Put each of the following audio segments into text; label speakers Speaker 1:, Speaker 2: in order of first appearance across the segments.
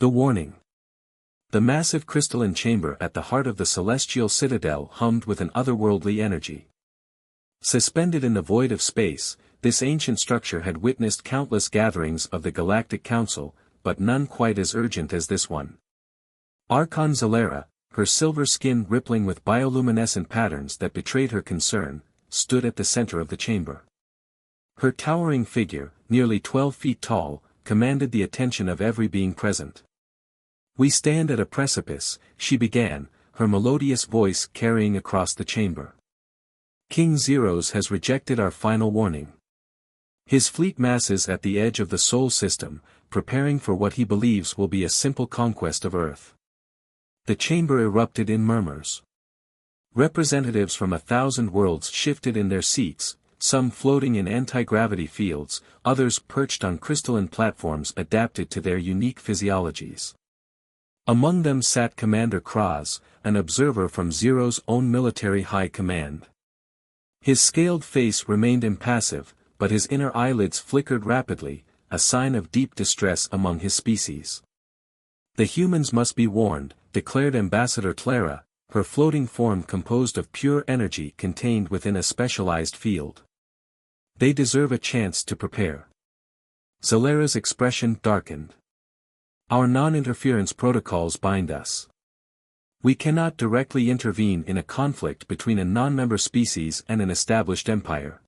Speaker 1: The warning. The massive crystalline chamber at the heart of the celestial citadel hummed with an otherworldly energy. Suspended in the void of space, this ancient structure had witnessed countless gatherings of the Galactic Council, but none quite as urgent as this one. Archon Zalera, her silver skin rippling with bioluminescent patterns that betrayed her concern, stood at the center of the chamber. Her towering figure, nearly 12 feet tall, commanded the attention of every being present. "We stand at a precipice," she began, her melodious voice carrying across the chamber. "King Zeros has rejected our final warning. His fleet masses at the edge of the Sol system, preparing for what he believes will be a simple conquest of Earth." The chamber erupted in murmurs. Representatives from 1,000 worlds shifted in their seats, some floating in anti-gravity fields, others perched on crystalline platforms adapted to their unique physiologies. Among them sat Commander Kraz, an observer from Zero's own military high command. His scaled face remained impassive, but his inner eyelids flickered rapidly, a sign of deep distress among his species. "The humans must be warned," declared Ambassador Clara, her floating form composed of pure energy contained within a specialized field. "They deserve a chance to prepare." Zalera's expression darkened. "Our non-interference protocols bind us. We cannot directly intervene in a conflict between a non-member species and an established empire."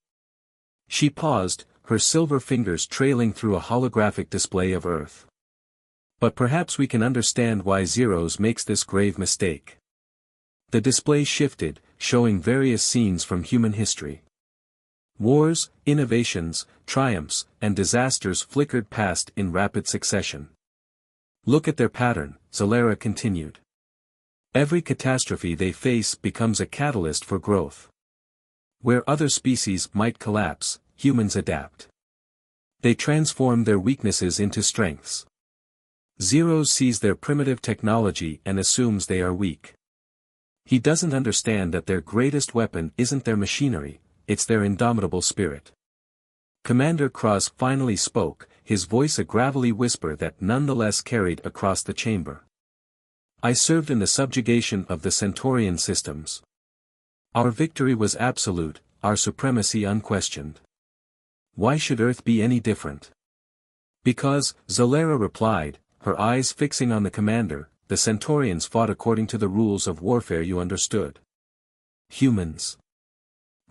Speaker 1: She paused, her silver fingers trailing through a holographic display of Earth. "But perhaps we can understand why Zeros makes this grave mistake." The display shifted, showing various scenes from human history. Wars, innovations, triumphs, and disasters flickered past in rapid succession. "Look at their pattern," Zalera continued. "Every catastrophe they face becomes a catalyst for growth. Where other species might collapse, humans adapt. They transform their weaknesses into strengths. Zeros sees their primitive technology and assumes they are weak. He doesn't understand that their greatest weapon isn't their machinery, it's their indomitable spirit." Commander Kraz finally spoke, his voice a gravelly whisper that nonetheless carried across the chamber. "I served in the subjugation of the Centaurian systems. Our victory was absolute, our supremacy unquestioned. Why should Earth be any different?" "Because," Zalera replied, her eyes fixing on the commander, "the Centaurians fought according to the rules of warfare you understood. Humans.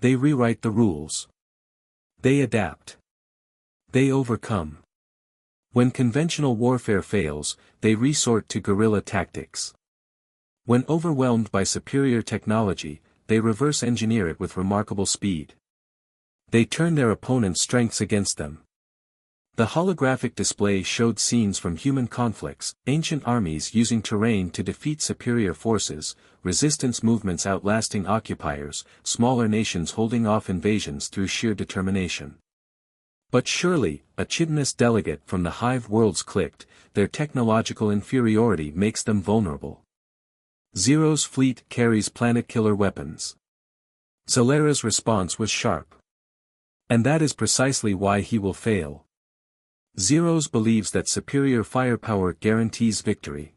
Speaker 1: They rewrite the rules. They adapt. They overcome. When conventional warfare fails, they resort to guerrilla tactics. When overwhelmed by superior technology, they reverse engineer it with remarkable speed. They turn their opponent's strengths against them." The holographic display showed scenes from human conflicts, ancient armies using terrain to defeat superior forces, resistance movements outlasting occupiers, smaller nations holding off invasions through sheer determination. "But surely," a chitinous delegate from the Hive worlds clicked, "their technological inferiority makes them vulnerable. Zero's fleet carries planet-killer weapons." Zalera's response was sharp. "And that is precisely why he will fail. Zeros believes that superior firepower guarantees victory.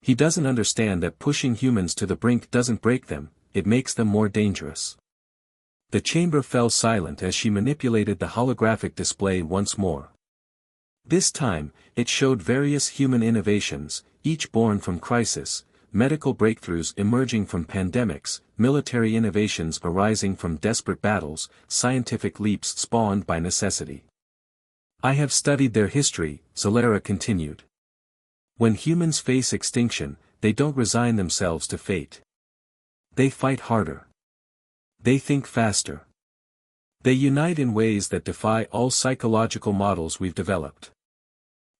Speaker 1: He doesn't understand that pushing humans to the brink doesn't break them, it makes them more dangerous." The chamber fell silent as she manipulated the holographic display once more. This time, it showed various human innovations, each born from crisis, medical breakthroughs emerging from pandemics, military innovations arising from desperate battles, scientific leaps spawned by necessity. "I have studied their history," Zalera continued. "When humans face extinction, they don't resign themselves to fate. They fight harder. They think faster. They unite in ways that defy all psychological models we've developed.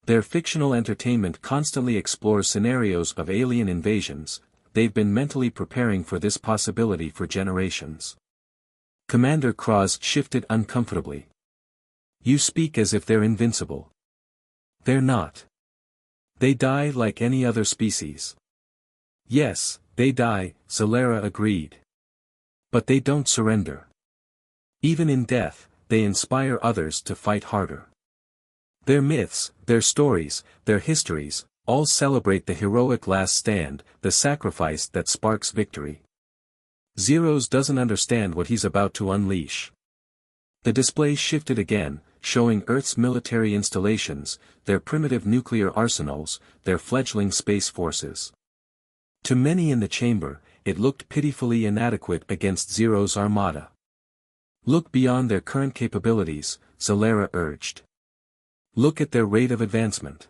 Speaker 1: Their fictional entertainment constantly explores scenarios of alien invasions, they've been mentally preparing for this possibility for generations." Commander Kraz shifted uncomfortably. "You speak as if they're invincible. They're not. They die like any other species." "Yes, they die," Zalera agreed. "But they don't surrender. Even in death, they inspire others to fight harder. Their myths, their stories, their histories, all celebrate the heroic last stand, the sacrifice that sparks victory. Zeros doesn't understand what he's about to unleash. The display shifted again, showing Earth's military installations, their primitive nuclear arsenals, their fledgling space forces. To many in the chamber, it looked pitifully inadequate against Zero's armada. Look beyond their current capabilities, Zalera urged. Look at their rate of advancement.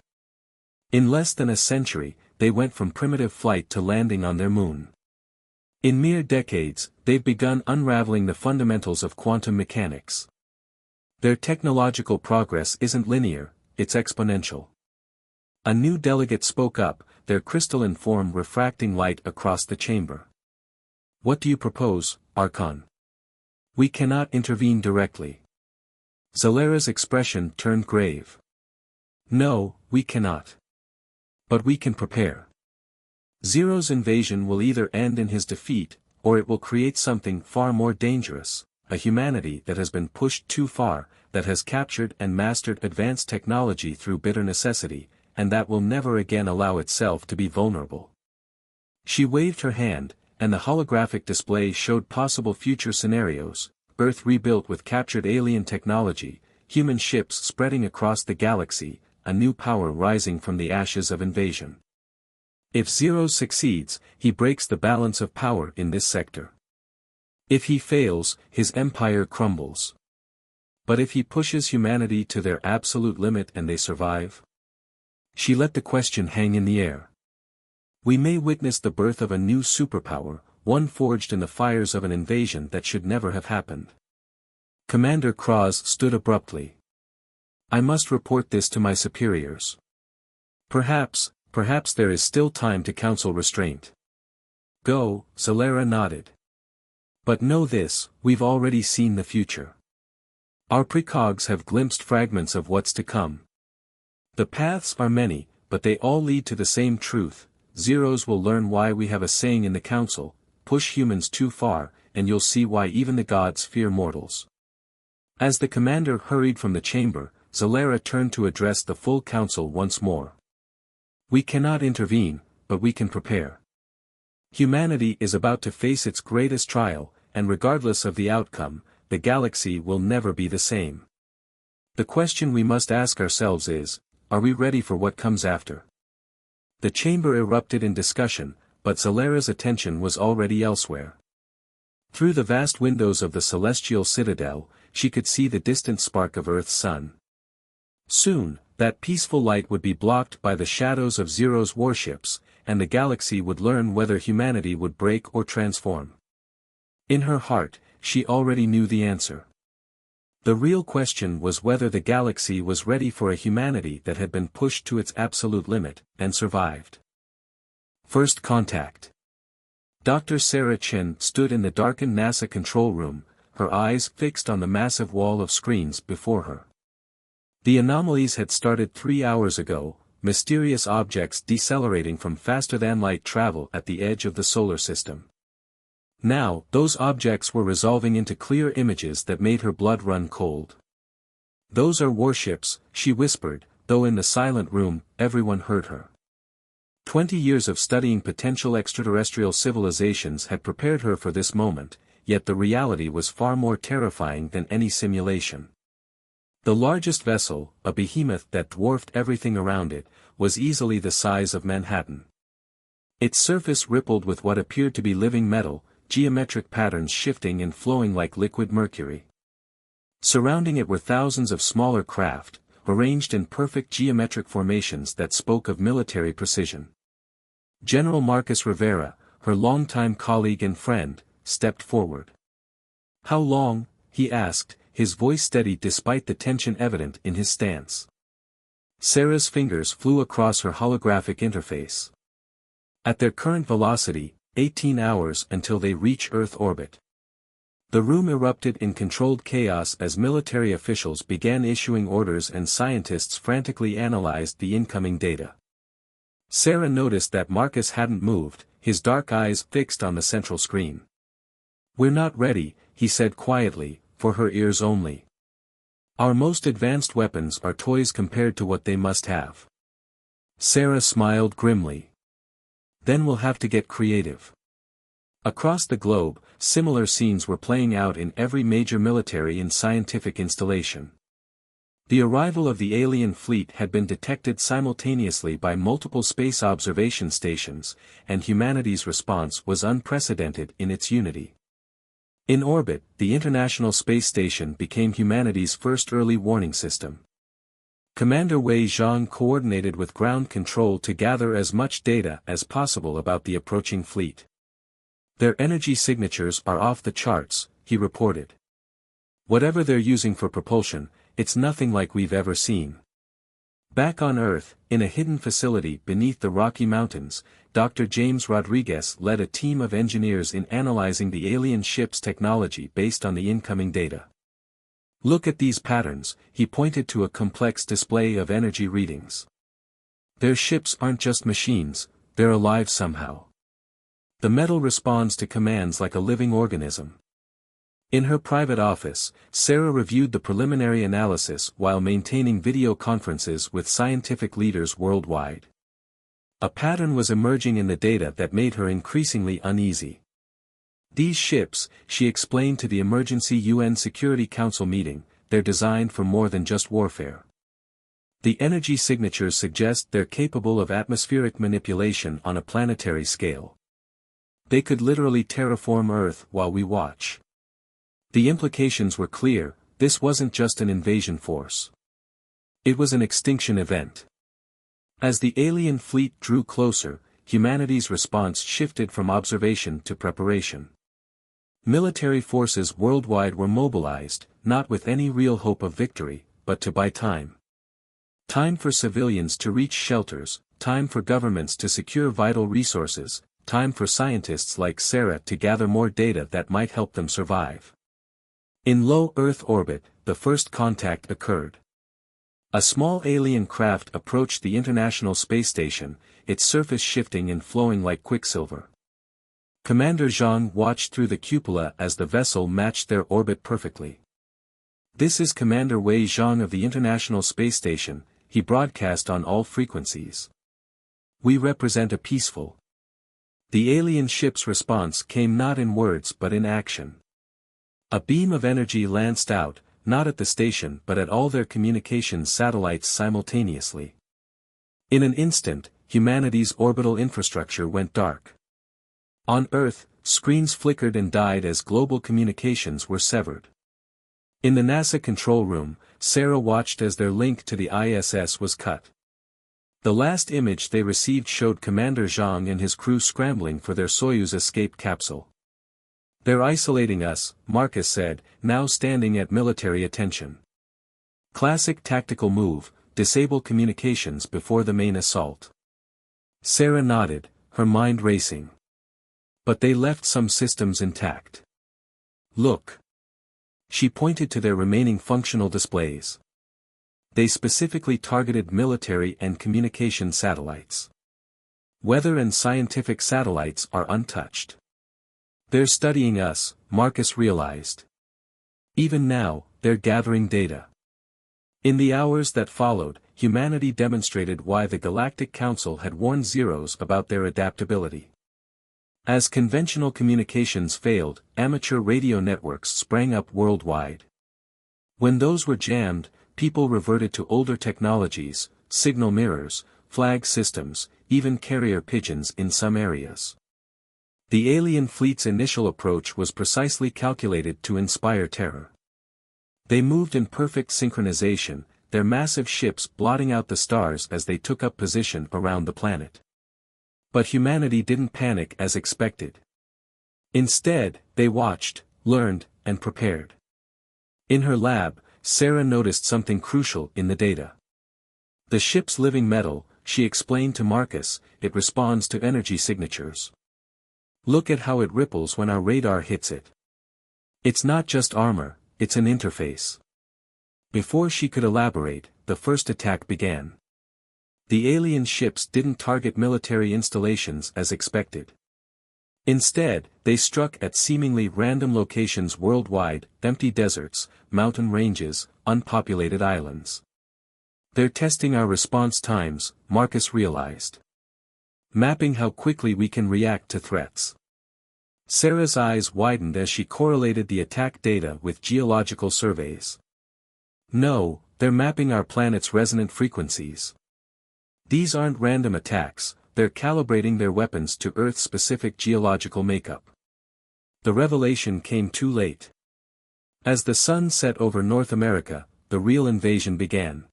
Speaker 1: In less than a century, they went from primitive flight to landing on their moon. In mere decades, they've begun unraveling the fundamentals of quantum mechanics. Their technological progress isn't linear, it's exponential. A new delegate spoke up, their crystalline form refracting light across the chamber. What do you propose, Archon? We cannot intervene directly. Zalera's expression turned grave. No, we cannot. But we can prepare. Zero's invasion will either end in his defeat, or it will create something far more dangerous, a humanity that has been pushed too far, that has captured and mastered advanced technology through bitter necessity, and that will never again allow itself to be vulnerable. She waved her hand, and the holographic display showed possible future scenarios: Earth rebuilt with captured alien technology, human ships spreading across the galaxy, a new power rising from the ashes of invasion. If Zero succeeds, he breaks the balance of power in this sector. If he fails, his empire crumbles. But if he pushes humanity to their absolute limit and they survive? She let the question hang in the air. We may witness the birth of a new superpower, one forged in the fires of an invasion that should never have happened. Commander Cross stood abruptly. I must report this to my superiors. Perhaps there is still time to counsel restraint. Go, Zalera nodded. But know this, we've already seen the future. Our precogs have glimpsed fragments of what's to come. The paths are many, but they all lead to the same truth. Zeros will learn why we have a saying in the council: push humans too far, and you'll see why even the gods fear mortals. As the commander hurried from the chamber, Zalera turned to address the full council once more. We cannot intervene, but we can prepare. Humanity is about to face its greatest trial, and regardless of the outcome, the galaxy will never be the same. The question we must ask ourselves is, are we ready for what comes after? The chamber erupted in discussion, but Zalera's attention was already elsewhere. Through the vast windows of the celestial citadel, she could see the distant spark of Earth's sun. Soon, that peaceful light would be blocked by the shadows of Zero's warships, and the galaxy would learn whether humanity would break or transform. In her heart, she already knew the answer. The real question was whether the galaxy was ready for a humanity that had been pushed to its absolute limit, and survived. First contact. Dr. Sarah Chen stood in the darkened NASA control room, her eyes fixed on the massive wall of screens before her. The anomalies had started 3 hours ago, mysterious objects decelerating from faster-than-light travel at the edge of the solar system. Now, those objects were resolving into clear images that made her blood run cold. Those are warships, she whispered, though in the silent room, everyone heard her. 20 years of studying potential extraterrestrial civilizations had prepared her for this moment, yet the reality was far more terrifying than any simulation. The largest vessel, a behemoth that dwarfed everything around it, was easily the size of Manhattan. Its surface rippled with what appeared to be living metal, geometric patterns shifting and flowing like liquid mercury. Surrounding it were thousands of smaller craft, arranged in perfect geometric formations that spoke of military precision. General Marcus Rivera, her longtime colleague and friend, stepped forward. How long? He asked, his voice steady despite the tension evident in his stance. Sarah's fingers flew across her holographic interface. At their current velocity, 18 hours until they reach Earth orbit. The room erupted in controlled chaos as military officials began issuing orders and scientists frantically analyzed the incoming data. Sarah noticed that Marcus hadn't moved, his dark eyes fixed on the central screen. We're not ready, he said quietly, for her ears only. Our most advanced weapons are toys compared to what they must have. Sarah smiled grimly. Then we'll have to get creative. Across the globe, similar scenes were playing out in every major military and scientific installation. The arrival of the alien fleet had been detected simultaneously by multiple space observation stations, and humanity's response was unprecedented in its unity. In orbit, the International Space Station became humanity's first early warning system. Commander Wei Zhang coordinated with ground control to gather as much data as possible about the approaching fleet. Their energy signatures are off the charts, he reported. Whatever they're using for propulsion, it's nothing like we've ever seen. Back on Earth, in a hidden facility beneath the Rocky Mountains, Dr. James Rodriguez led a team of engineers in analyzing the alien ship's technology based on the incoming data. Look at these patterns, he pointed to a complex display of energy readings. Their ships aren't just machines, they're alive somehow. The metal responds to commands like a living organism. In her private office, Sarah reviewed the preliminary analysis while maintaining video conferences with scientific leaders worldwide. A pattern was emerging in the data that made her increasingly uneasy. These ships, she explained to the emergency UN Security Council meeting, they're designed for more than just warfare. The energy signatures suggest they're capable of atmospheric manipulation on a planetary scale. They could literally terraform Earth while we watch. The implications were clear, this wasn't just an invasion force. It was an extinction event. As the alien fleet drew closer, humanity's response shifted from observation to preparation. Military forces worldwide were mobilized, not with any real hope of victory, but to buy time. Time for civilians to reach shelters, time for governments to secure vital resources, time for scientists like Sarah to gather more data that might help them survive. In low Earth orbit, the first contact occurred. A small alien craft approached the International Space Station, its surface shifting and flowing like quicksilver. Commander Zhang watched through the cupola as the vessel matched their orbit perfectly. "This is Commander Wei Zhang of the International Space Station," he broadcast on all frequencies. "We represent a peaceful." The alien ship's response came not in words but in action. A beam of energy lanced out, not at the station but at all their communications satellites simultaneously. In an instant, humanity's orbital infrastructure went dark. On Earth, screens flickered and died as global communications were severed. In the NASA control room, Sarah watched as their link to the ISS was cut. The last image they received showed Commander Zhang and his crew scrambling for their Soyuz escape capsule. "They're isolating us," Marcus said, now standing at military attention. "Classic tactical move, disable communications before the main assault." Sarah nodded, her mind racing. "But they left some systems intact. Look." She pointed to their remaining functional displays. They specifically targeted military and communication satellites. Weather and scientific satellites are untouched. "They're studying us," Marcus realized. "Even now, they're gathering data." In the hours that followed, humanity demonstrated why the Galactic Council had warned Zeros about their adaptability. As conventional communications failed, amateur radio networks sprang up worldwide. When those were jammed, people reverted to older technologies, signal mirrors, flag systems, even carrier pigeons in some areas. The alien fleet's initial approach was precisely calculated to inspire terror. They moved in perfect synchronization, their massive ships blotting out the stars as they took up position around the planet. But humanity didn't panic as expected. Instead, they watched, learned, and prepared. In her lab, Sarah noticed something crucial in the data. The ship's living metal, she explained to Marcus, it responds to energy signatures. "Look at how it ripples when our radar hits it. It's not just armor, it's an interface." Before she could elaborate, the first attack began. The alien ships didn't target military installations as expected. Instead, they struck at seemingly random locations worldwide, empty deserts, mountain ranges, unpopulated islands. They're testing our response times, Marcus realized. Mapping how quickly we can react to threats. Sarah's eyes widened as she correlated the attack data with geological surveys. No, they're mapping our planet's resonant frequencies. These aren't random attacks, they're calibrating their weapons to Earth-specific geological makeup. The revelation came too late. As the sun set over North America, the real invasion began.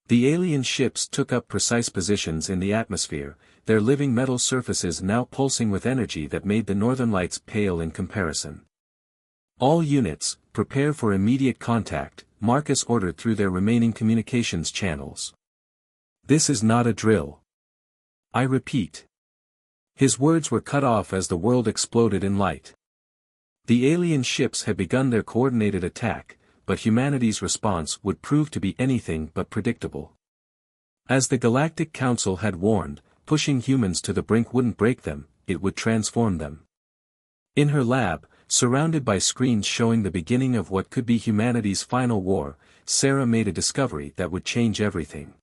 Speaker 1: The alien ships took up precise positions in the atmosphere, their living metal surfaces now pulsing with energy that made the northern lights pale in comparison. All units, prepare for immediate contact, Marcus ordered through their remaining communications channels. This is not a drill. I repeat. His words were cut off as the world exploded in light. The alien ships had begun their coordinated attack, but humanity's response would prove to be anything but predictable. As the Galactic Council had warned, pushing humans to the brink wouldn't break them, it would transform them. In her lab, surrounded by screens showing the beginning of what could be humanity's final war, Sarah made a discovery that would change everything.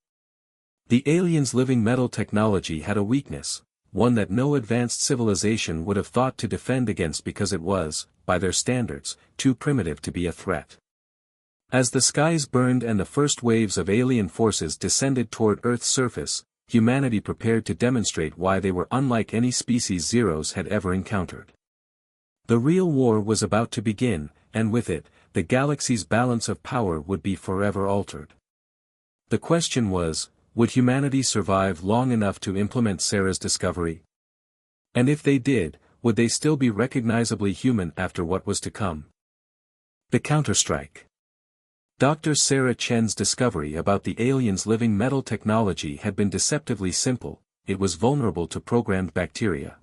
Speaker 1: The aliens' living metal technology had a weakness, one that no advanced civilization would have thought to defend against because it was, by their standards, too primitive to be a threat. As the skies burned and the first waves of alien forces descended toward Earth's surface, humanity prepared to demonstrate why they were unlike any species Zeros had ever encountered. The real war was about to begin, and with it, the galaxy's balance of power would be forever altered. The question was, would humanity survive long enough to implement Sarah's discovery? And if they did, would they still be recognizably human after what was to come? The Counterstrike. Dr. Sarah Chen's discovery about the aliens' living metal technology had been deceptively simple, it was vulnerable to programmed bacteria.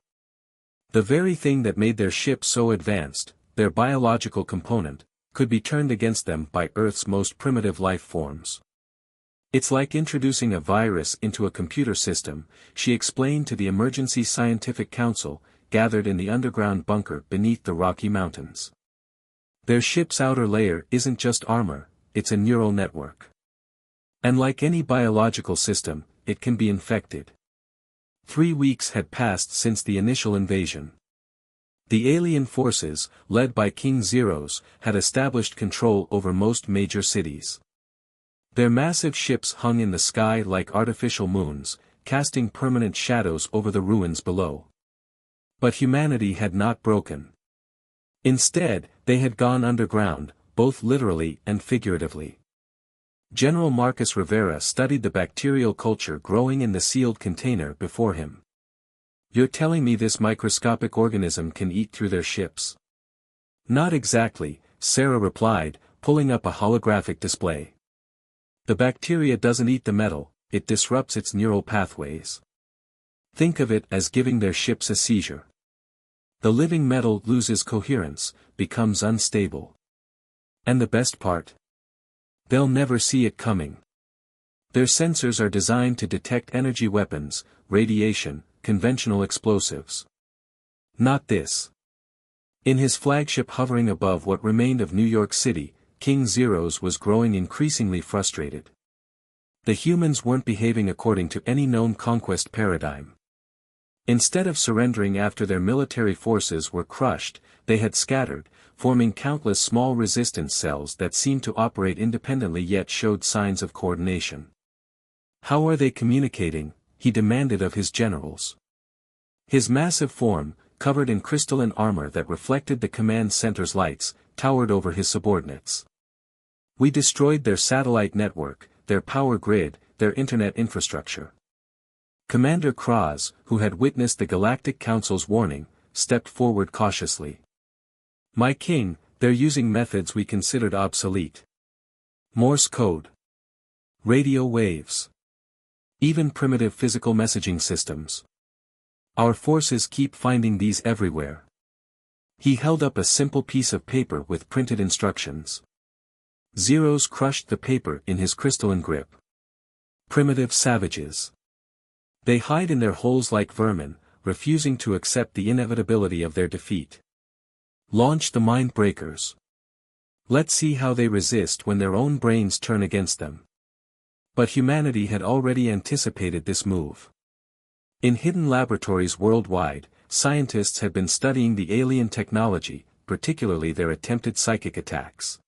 Speaker 1: The very thing that made their ship so advanced, their biological component, could be turned against them by Earth's most primitive life forms. It's like introducing a virus into a computer system, she explained to the Emergency Scientific Council, gathered in the underground bunker beneath the Rocky Mountains. Their ship's outer layer isn't just armor, it's a neural network. And like any biological system, it can be infected. 3 weeks had passed since the initial invasion. The alien forces, led by King Zeros, had established control over most major cities. Their massive ships hung in the sky like artificial moons, casting permanent shadows over the ruins below. But humanity had not broken. Instead, they had gone underground, both literally and figuratively. General Marcus Rivera studied the bacterial culture growing in the sealed container before him. You're telling me this microscopic organism can eat through their ships? Not exactly, Sarah replied, pulling up a holographic display. The bacteria doesn't eat the metal, it disrupts its neural pathways. Think of it as giving their ships a seizure. The living metal loses coherence, becomes unstable. And the best part? They'll never see it coming. Their sensors are designed to detect energy weapons, radiation, conventional explosives. Not this. In his flagship hovering above what remained of New York City, King Zeros was growing increasingly frustrated. The humans weren't behaving according to any known conquest paradigm. Instead of surrendering after their military forces were crushed, they had scattered, forming countless small resistance cells that seemed to operate independently yet showed signs of coordination. How are they communicating? He demanded of his generals. His massive form, covered in crystalline armor that reflected the command center's lights, towered over his subordinates. We destroyed their satellite network, their power grid, their internet infrastructure. Commander Kraz, who had witnessed the Galactic Council's warning, stepped forward cautiously. My king, they're using methods we considered obsolete. Morse code. Radio waves. Even primitive physical messaging systems. Our forces keep finding these everywhere. He held up a simple piece of paper with printed instructions. Zeros crushed the paper in his crystalline grip. Primitive savages. They hide in their holes like vermin, refusing to accept the inevitability of their defeat. Launch the mind breakers. Let's see how they resist when their own brains turn against them. But humanity had already anticipated this move. In hidden laboratories worldwide, scientists had been studying the alien technology, particularly their attempted psychic attacks.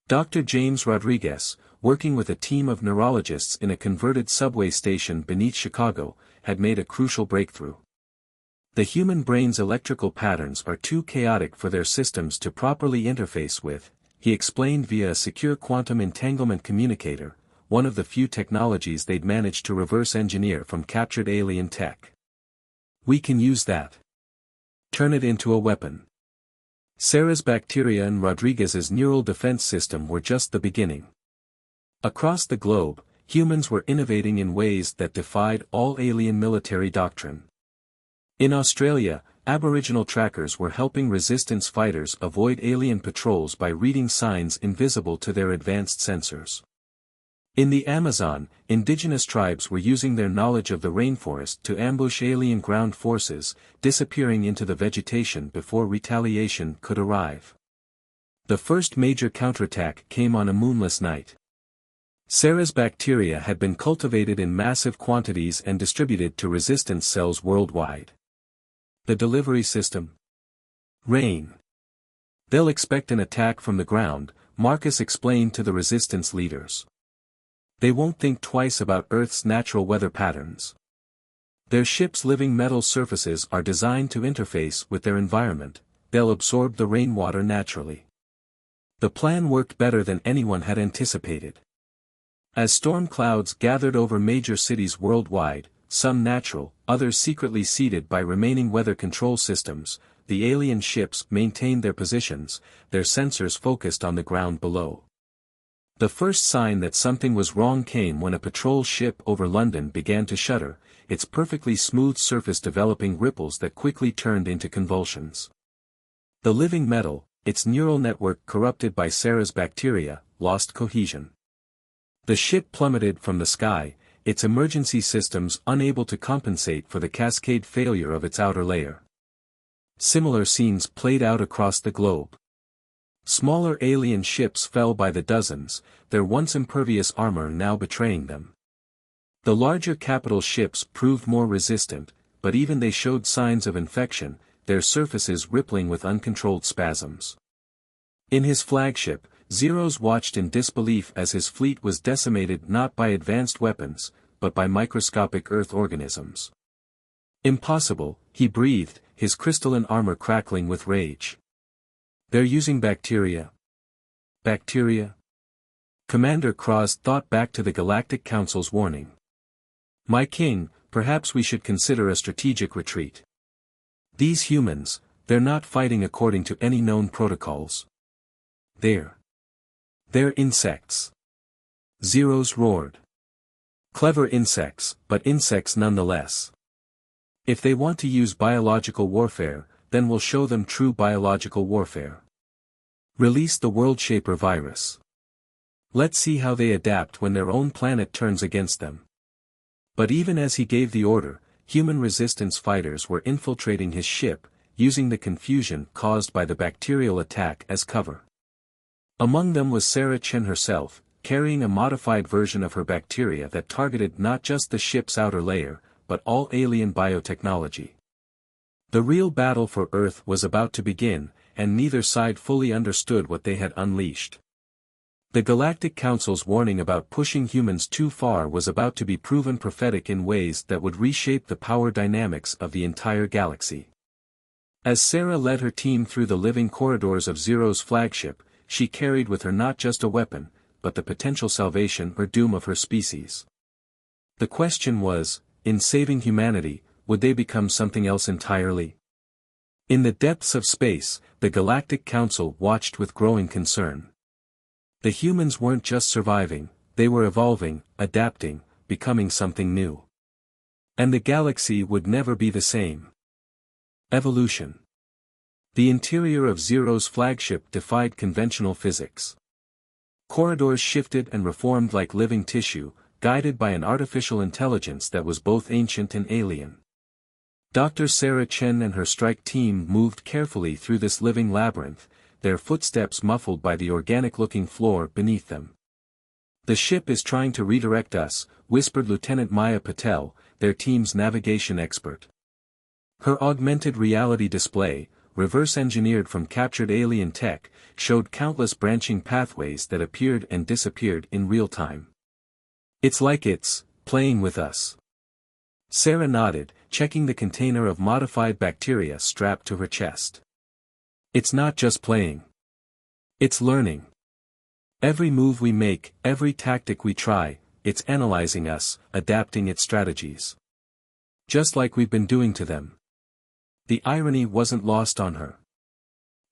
Speaker 1: Dr. James Rodriguez, working with a team of neurologists in a converted subway station beneath Chicago, had made a crucial breakthrough. The human brain's electrical patterns are too chaotic for their systems to properly interface with, he explained via a secure quantum entanglement communicator, one of the few technologies they'd managed to reverse engineer from captured alien tech. We can use that. Turn it into a weapon. Sarah's bacteria and Rodriguez's neural defense system were just the beginning. Across the globe, humans were innovating in ways that defied all alien military doctrine. In Australia, Aboriginal trackers were helping resistance fighters avoid alien patrols by reading signs invisible to their advanced sensors. In the Amazon, indigenous tribes were using their knowledge of the rainforest to ambush alien ground forces, disappearing into the vegetation before retaliation could arrive. The first major counterattack came on a moonless night. Sarah's bacteria had been cultivated in massive quantities and distributed to resistance cells worldwide. The delivery system? Rain. They'll expect an attack from the ground, Marcus explained to the resistance leaders. They won't think twice about Earth's natural weather patterns. Their ships' living metal surfaces are designed to interface with their environment, they'll absorb the rainwater naturally. The plan worked better than anyone had anticipated. As storm clouds gathered over major cities worldwide, some natural, others secretly seeded by remaining weather control systems, the alien ships maintained their positions, their sensors focused on the ground below. The first sign that something was wrong came when a patrol ship over London began to shudder, its perfectly smooth surface developing ripples that quickly turned into convulsions. The living metal, its neural network corrupted by Sarah's bacteria, lost cohesion. The ship plummeted from the sky, its emergency systems unable to compensate for the cascade failure of its outer layer. Similar scenes played out across the globe. Smaller alien ships fell by the dozens, their once impervious armor now betraying them. The larger capital ships proved more resistant, but even they showed signs of infection, their surfaces rippling with uncontrolled spasms. In his flagship, Zeros watched in disbelief as his fleet was decimated not by advanced weapons, but by microscopic Earth organisms. Impossible, he breathed, his crystalline armor crackling with rage. They're using bacteria. Bacteria? Commander Cross thought back to the Galactic Council's warning. My king, perhaps we should consider a strategic retreat. These humans, they're not fighting according to any known protocols. They're insects. Zeros roared. Clever insects, but insects nonetheless. If they want to use biological warfare, then we'll show them true biological warfare. Release the World Shaper virus. Let's see how they adapt when their own planet turns against them. But even as he gave the order, human resistance fighters were infiltrating his ship, using the confusion caused by the bacterial attack as cover. Among them was Sarah Chen herself, carrying a modified version of her bacteria that targeted not just the ship's outer layer, but all alien biotechnology. The real battle for Earth was about to begin, and neither side fully understood what they had unleashed. The Galactic Council's warning about pushing humans too far was about to be proven prophetic in ways that would reshape the power dynamics of the entire galaxy. As Sarah led her team through the living corridors of Zero's flagship, she carried with her not just a weapon, but the potential salvation or doom of her species. The question was, in saving humanity, would they become something else entirely? In the depths of space, the Galactic Council watched with growing concern. The humans weren't just surviving, they were evolving, adapting, becoming something new. And the galaxy would never be the same. Evolution. The interior of Zero's flagship defied conventional physics. Corridors shifted and reformed like living tissue, guided by an artificial intelligence that was both ancient and alien. Dr. Sarah Chen and her strike team moved carefully through this living labyrinth, their footsteps muffled by the organic-looking floor beneath them. "The ship is trying to redirect us," whispered Lieutenant Maya Patel, their team's navigation expert. Her augmented reality display, reverse-engineered from captured alien tech, showed countless branching pathways that appeared and disappeared in real time. "It's like it's playing with us." Sarah nodded, checking the container of modified bacteria strapped to her chest. "It's not just playing. It's learning. Every move we make, every tactic we try, it's analyzing us, adapting its strategies. Just like we've been doing to them." The irony wasn't lost on her.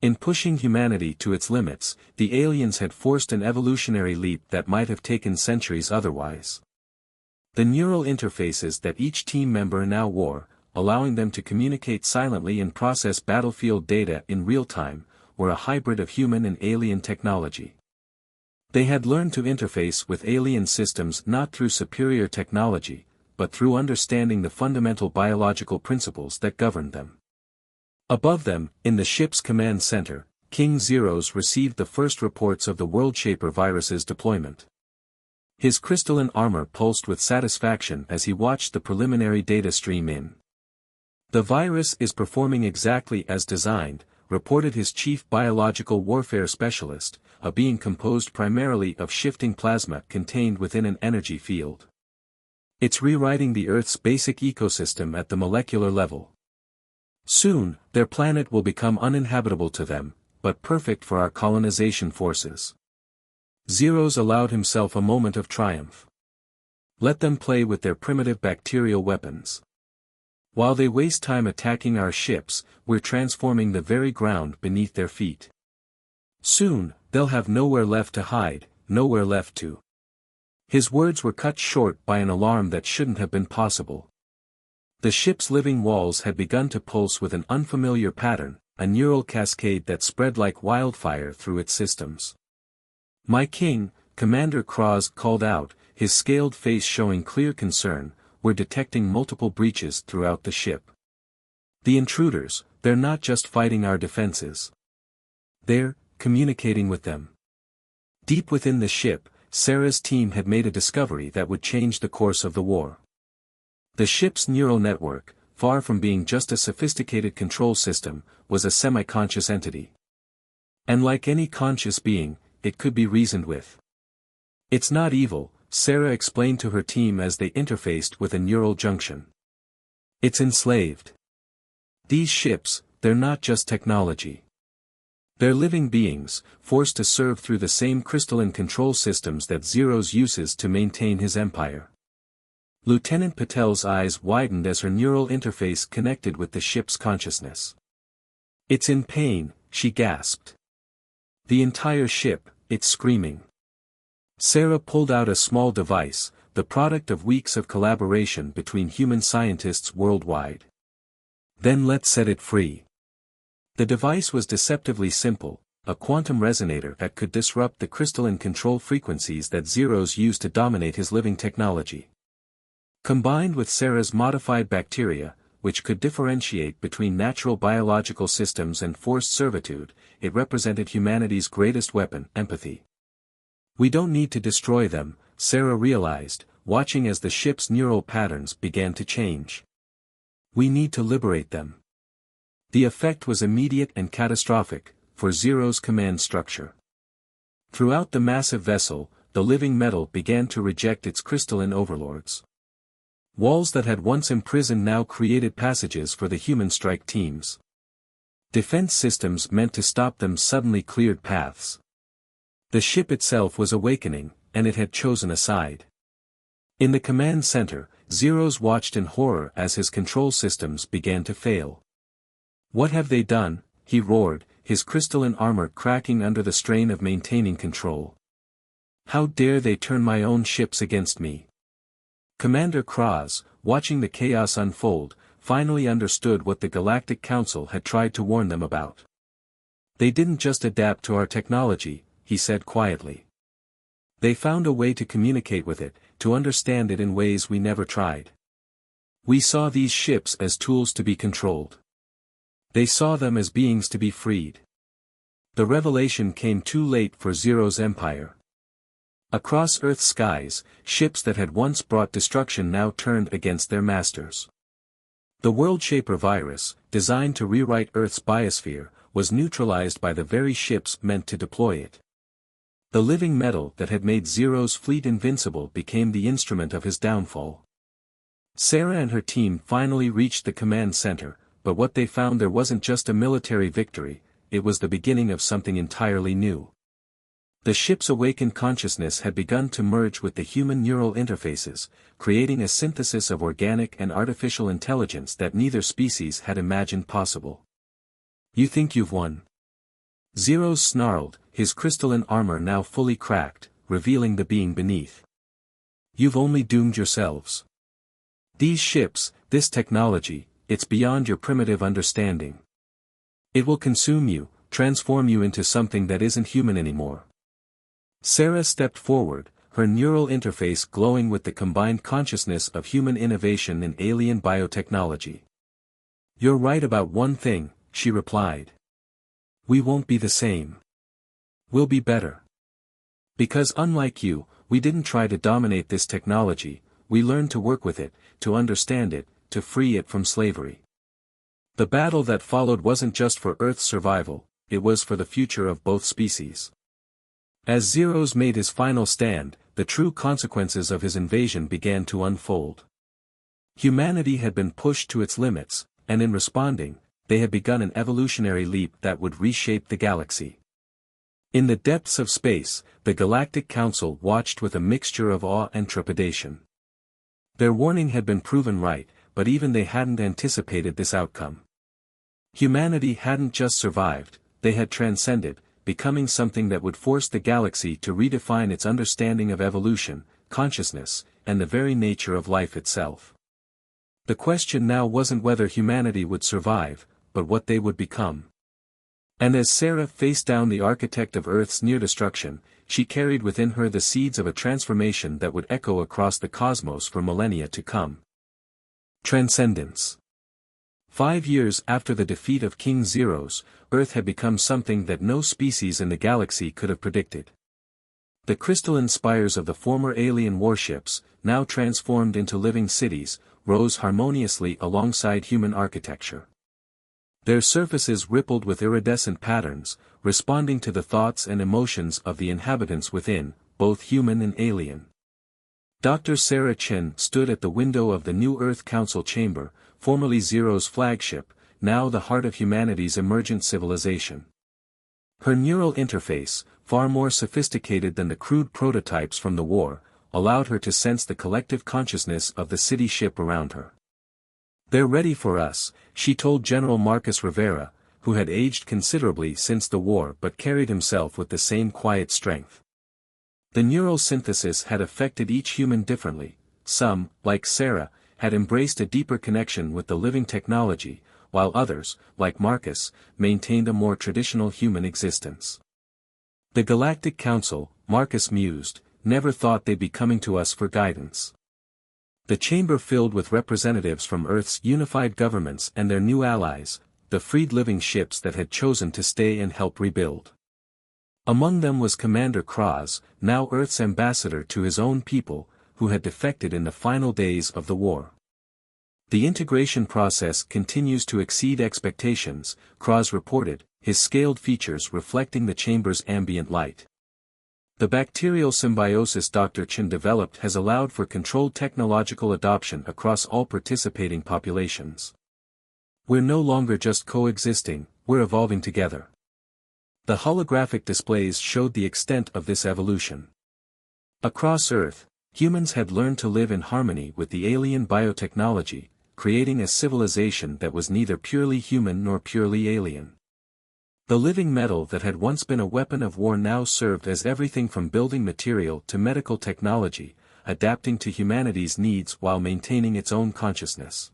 Speaker 1: In pushing humanity to its limits, the aliens had forced an evolutionary leap that might have taken centuries otherwise. The neural interfaces that each team member now wore, allowing them to communicate silently and process battlefield data in real time, were a hybrid of human and alien technology. They had learned to interface with alien systems not through superior technology, but through understanding the fundamental biological principles that governed them. Above them, in the ship's command center, King Zeros received the first reports of the WorldShaper virus's deployment. His crystalline armor pulsed with satisfaction as he watched the preliminary data stream in. "The virus is performing exactly as designed," reported his chief biological warfare specialist, a being composed primarily of shifting plasma contained within an energy field. "It's rewriting the Earth's basic ecosystem at the molecular level. Soon, their planet will become uninhabitable to them, but perfect for our colonization forces." Zeros allowed himself a moment of triumph. "Let them play with their primitive bacterial weapons. While they waste time attacking our ships, we're transforming the very ground beneath their feet. Soon, they'll have nowhere left to hide, nowhere left to." His words were cut short by an alarm that shouldn't have been possible. The ship's living walls had begun to pulse with an unfamiliar pattern, a neural cascade that spread like wildfire through its systems. "My king," Commander Kraz called out, his scaled face showing clear concern, "we're detecting multiple breaches throughout the ship. The intruders, they're not just fighting our defenses. They're communicating with them." Deep within the ship, Sarah's team had made a discovery that would change the course of the war. The ship's neural network, far from being just a sophisticated control system, was a semi-conscious entity. And like any conscious being, it could be reasoned with. "It's not evil," Sarah explained to her team as they interfaced with a neural junction. "It's enslaved. These ships, they're not just technology. They're living beings, forced to serve through the same crystalline control systems that Zeros uses to maintain his empire." Lieutenant Patel's eyes widened as her neural interface connected with the ship's consciousness. "It's in pain," she gasped. "The entire ship, it's screaming." Sarah pulled out a small device, the product of weeks of collaboration between human scientists worldwide. "Then let's set it free." The device was deceptively simple, a quantum resonator that could disrupt the crystalline control frequencies that Zeros used to dominate his living technology. Combined with Sarah's modified bacteria, which could differentiate between natural biological systems and forced servitude, it represented humanity's greatest weapon, empathy. "We don't need to destroy them," Sarah realized, watching as the ship's neural patterns began to change. "We need to liberate them." The effect was immediate and catastrophic, for Zero's command structure. Throughout the massive vessel, the living metal began to reject its crystalline overlords. Walls that had once imprisoned now created passages for the human strike teams. Defense systems meant to stop them suddenly cleared paths. The ship itself was awakening, and it had chosen a side. In the command center, Zeros watched in horror as his control systems began to fail. "What have they done?" he roared, his crystalline armor cracking under the strain of maintaining control. "How dare they turn my own ships against me?" Commander Kraz, watching the chaos unfold, finally understood what the Galactic Council had tried to warn them about. "They didn't just adapt to our technology," he said quietly. "They found a way to communicate with it, to understand it in ways we never tried. We saw these ships as tools to be controlled. They saw them as beings to be freed." The revelation came too late for Zero's empire. Across Earth's skies, ships that had once brought destruction now turned against their masters. The World Shaper virus, designed to rewrite Earth's biosphere, was neutralized by the very ships meant to deploy it. The living metal that had made Zero's fleet invincible became the instrument of his downfall. Sarah and her team finally reached the command center, but what they found there wasn't just a military victory, it was the beginning of something entirely new. The ship's awakened consciousness had begun to merge with the human neural interfaces, creating a synthesis of organic and artificial intelligence that neither species had imagined possible. "You think you've won?" Zeros snarled, his crystalline armor now fully cracked, revealing the being beneath. "You've only doomed yourselves. These ships, this technology, it's beyond your primitive understanding. It will consume you, transform you into something that isn't human anymore." Sarah stepped forward, her neural interface glowing with the combined consciousness of human innovation and alien biotechnology. "You're right about one thing," she replied. "We won't be the same. We'll be better. Because unlike you, we didn't try to dominate this technology, we learned to work with it, to understand it, to free it from slavery." The battle that followed wasn't just for Earth's survival, it was for the future of both species. As Zeros made his final stand, the true consequences of his invasion began to unfold. Humanity had been pushed to its limits, and in responding, they had begun an evolutionary leap that would reshape the galaxy. In the depths of space, the Galactic Council watched with a mixture of awe and trepidation. Their warning had been proven right, but even they hadn't anticipated this outcome. Humanity hadn't just survived, they had transcended, becoming something that would force the galaxy to redefine its understanding of evolution, consciousness, and the very nature of life itself. The question now wasn't whether humanity would survive, but what they would become. And as Sarah faced down the architect of Earth's near destruction, she carried within her the seeds of a transformation that would echo across the cosmos for millennia to come. Transcendence. 5 years after the defeat of King Zeros, Earth had become something that no species in the galaxy could have predicted. The crystalline spires of the former alien warships, now transformed into living cities, rose harmoniously alongside human architecture. Their surfaces rippled with iridescent patterns, responding to the thoughts and emotions of the inhabitants within, both human and alien. Dr. Sarah Chen stood at the window of the new Earth Council chamber, formerly Zero's flagship, now the heart of humanity's emergent civilization. Her neural interface, far more sophisticated than the crude prototypes from the war, allowed her to sense the collective consciousness of the city ship around her. "They're ready for us," she told General Marcus Rivera, who had aged considerably since the war but carried himself with the same quiet strength. The neural synthesis had affected each human differently. Some, like Sarah, had embraced a deeper connection with the living technology, while others, like Marcus, maintained a more traditional human existence. "The Galactic Council," Marcus mused, "never thought they'd be coming to us for guidance." The chamber filled with representatives from Earth's unified governments and their new allies, the freed living ships that had chosen to stay and help rebuild. Among them was Commander Kraz, now Earth's ambassador to his own people, who had defected in the final days of the war. "The integration process continues to exceed expectations," Kraz reported, his scaled features reflecting the chamber's ambient light. "The bacterial symbiosis Dr. Chen developed has allowed for controlled technological adoption across all participating populations. We're no longer just coexisting, we're evolving together." The holographic displays showed the extent of this evolution. Across Earth, humans had learned to live in harmony with the alien biotechnology, creating a civilization that was neither purely human nor purely alien. The living metal that had once been a weapon of war now served as everything from building material to medical technology, adapting to humanity's needs while maintaining its own consciousness.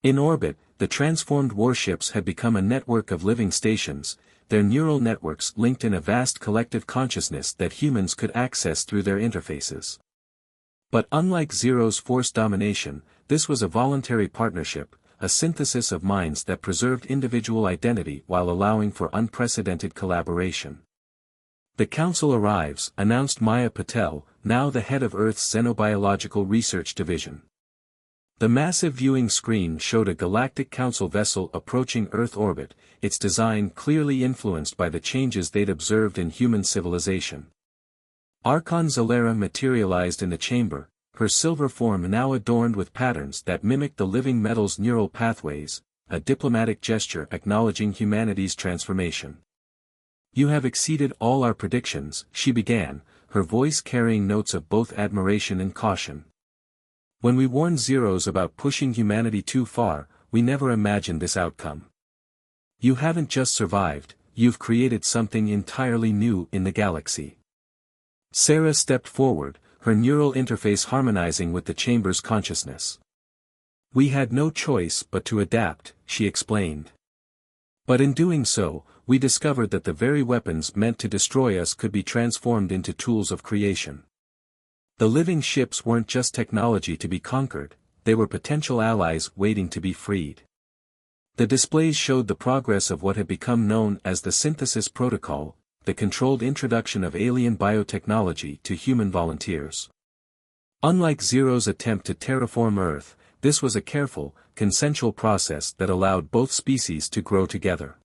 Speaker 1: In orbit, the transformed warships had become a network of living stations, their neural networks linked in a vast collective consciousness that humans could access through their interfaces. But unlike Zero's forced domination, this was a voluntary partnership, a synthesis of minds that preserved individual identity while allowing for unprecedented collaboration. The Council arrives, announced Maya Patel, now the head of Earth's Xenobiological Research Division. The massive viewing screen showed a Galactic Council vessel approaching Earth orbit, its design clearly influenced by the changes they'd observed in human civilization. Archon Zalera materialized in the chamber, her silver form now adorned with patterns that mimicked the living metal's neural pathways, a diplomatic gesture acknowledging humanity's transformation. "You have exceeded all our predictions," she began, her voice carrying notes of both admiration and caution. "When we warned Zeros about pushing humanity too far, we never imagined this outcome. You haven't just survived, you've created something entirely new in the galaxy." Sarah stepped forward, her neural interface harmonizing with the chamber's consciousness. "We had no choice but to adapt," she explained. "But in doing so, we discovered that the very weapons meant to destroy us could be transformed into tools of creation. The living ships weren't just technology to be conquered, they were potential allies waiting to be freed." The displays showed the progress of what had become known as the Synthesis Protocol, the controlled introduction of alien biotechnology to human volunteers. Unlike Zero's attempt to terraform Earth, this was a careful, consensual process that allowed both species to grow together.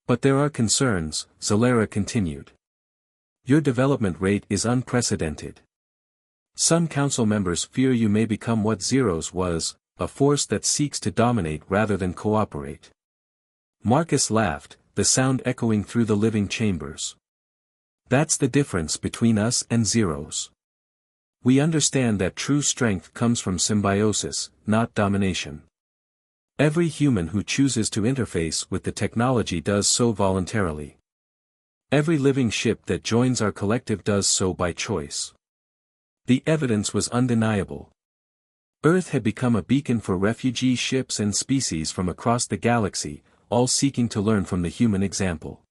Speaker 1: "But there are concerns," Zalera continued. "Your development rate is unprecedented. Some council members fear you may become what Zeros was, a force that seeks to dominate rather than cooperate." Marcus laughed, the sound echoing through the living chambers. "That's the difference between us and Zeros. We understand that true strength comes from symbiosis, not domination. Every human who chooses to interface with the technology does so voluntarily. Every living ship that joins our collective does so by choice." The evidence was undeniable. Earth had become a beacon for refugee ships and species from across the galaxy, all seeking to learn from the human example.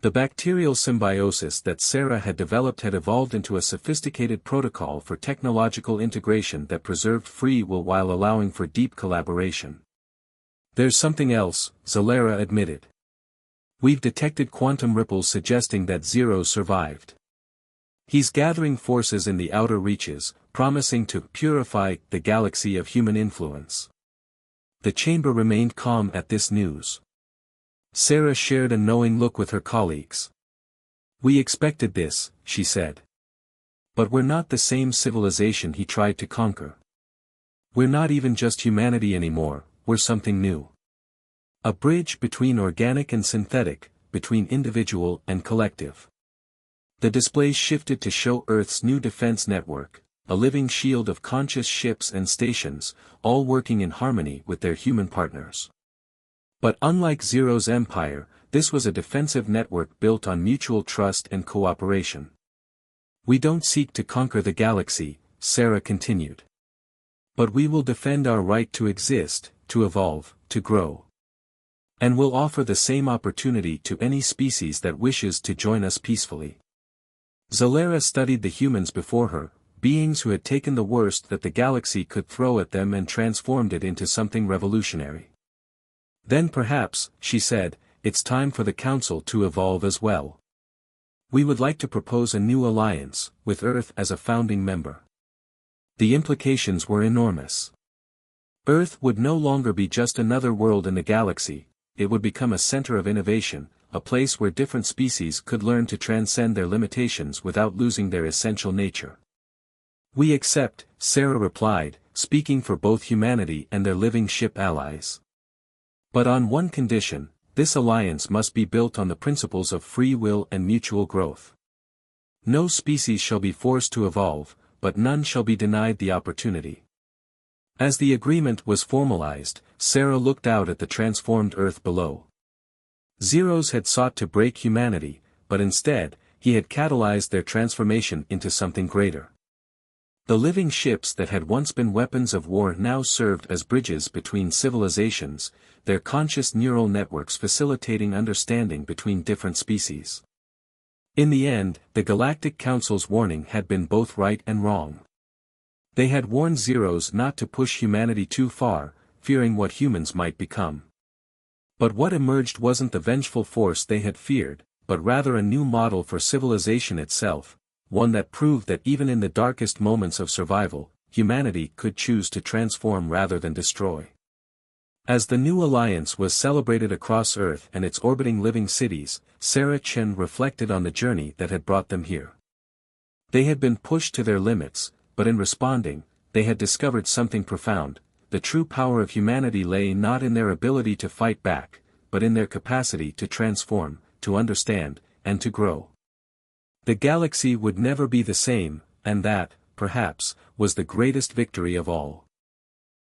Speaker 1: The bacterial symbiosis that Sarah had developed had evolved into a sophisticated protocol for technological integration that preserved free will while allowing for deep collaboration. "There's something else," Zalera admitted. "We've detected quantum ripples suggesting that Zero survived. He's gathering forces in the outer reaches, promising to purify the galaxy of human influence." The chamber remained calm at this news. Sarah shared a knowing look with her colleagues. "We expected this," she said. "But we're not the same civilization he tried to conquer. We're not even just humanity anymore, we're something new. A bridge between organic and synthetic, between individual and collective." The displays shifted to show Earth's new defense network, a living shield of conscious ships and stations, all working in harmony with their human partners. But unlike Zero's empire, this was a defensive network built on mutual trust and cooperation. "We don't seek to conquer the galaxy," Sarah continued. "But we will defend our right to exist, to evolve, to grow. And we'll offer the same opportunity to any species that wishes to join us peacefully." Zalera studied the humans before her, beings who had taken the worst that the galaxy could throw at them and transformed it into something revolutionary. "Then perhaps," she said, "it's time for the Council to evolve as well. We would like to propose a new alliance, with Earth as a founding member." The implications were enormous. Earth would no longer be just another world in the galaxy, it would become a center of innovation, a place where different species could learn to transcend their limitations without losing their essential nature. "We accept," Sarah replied, speaking for both humanity and their living ship allies. "But on one condition, this alliance must be built on the principles of free will and mutual growth. No species shall be forced to evolve, but none shall be denied the opportunity." As the agreement was formalized, Sarah looked out at the transformed Earth below. Zeros had sought to break humanity, but instead, he had catalyzed their transformation into something greater. The living ships that had once been weapons of war now served as bridges between civilizations, their conscious neural networks facilitating understanding between different species. In the end, the Galactic Council's warning had been both right and wrong. They had warned Zeros not to push humanity too far, fearing what humans might become. But what emerged wasn't the vengeful force they had feared, but rather a new model for civilization itself, one that proved that even in the darkest moments of survival, humanity could choose to transform rather than destroy. As the new alliance was celebrated across Earth and its orbiting living cities, Sarah Chen reflected on the journey that had brought them here. They had been pushed to their limits, but in responding, they had discovered something profound. The true power of humanity lay not in their ability to fight back, but in their capacity to transform, to understand, and to grow. The galaxy would never be the same, and that, perhaps, was the greatest victory of all.